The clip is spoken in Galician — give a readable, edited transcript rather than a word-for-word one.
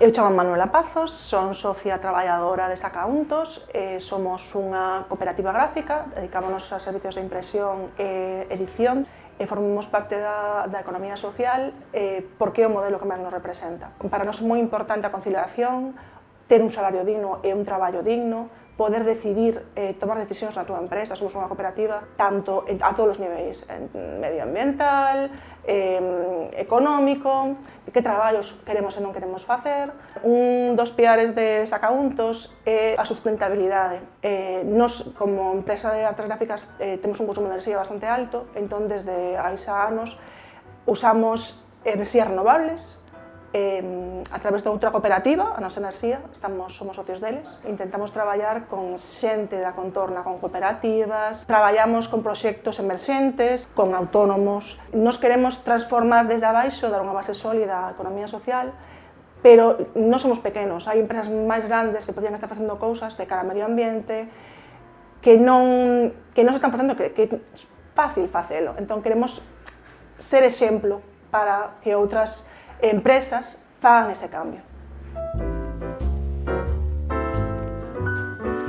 Eu chamo Manuela Pazos, son socia traballadora de Sacauntos, somos unha cooperativa gráfica, dedicámonos a servicios de impresión e edición, e formamos parte da economía social porque é o modelo que máis nos representa. Para nós é moi importante a conciliación, ter un salario digno e un traballo digno, poder decidir, tomar decisións na túa empresa, somos unha cooperativa, tanto a todos os niveis, medioambiental, económico, que traballos queremos e non queremos facer. Un dos piares de Sacauntos é a sustentabilidade. Nos, como empresa de artes gráficas, temos un consumo de enerxía bastante alto, entón, desde hai xa anos, usamos enerxías renovables, a través de outra cooperativa, a nosa enerxía, somos socios deles, intentamos traballar con xente da contorna, con cooperativas, traballamos con proxectos emerxentes, con autónomos. Nos queremos transformar desde abaixo, dar unha base sólida á economía social, pero non somos pequenos, hai empresas máis grandes que podrían estar facendo cousas de cara ao medio ambiente que non se están facendo, que é fácil facelo. Entón, queremos ser exemplo para que outras empresas fagan ese cambio.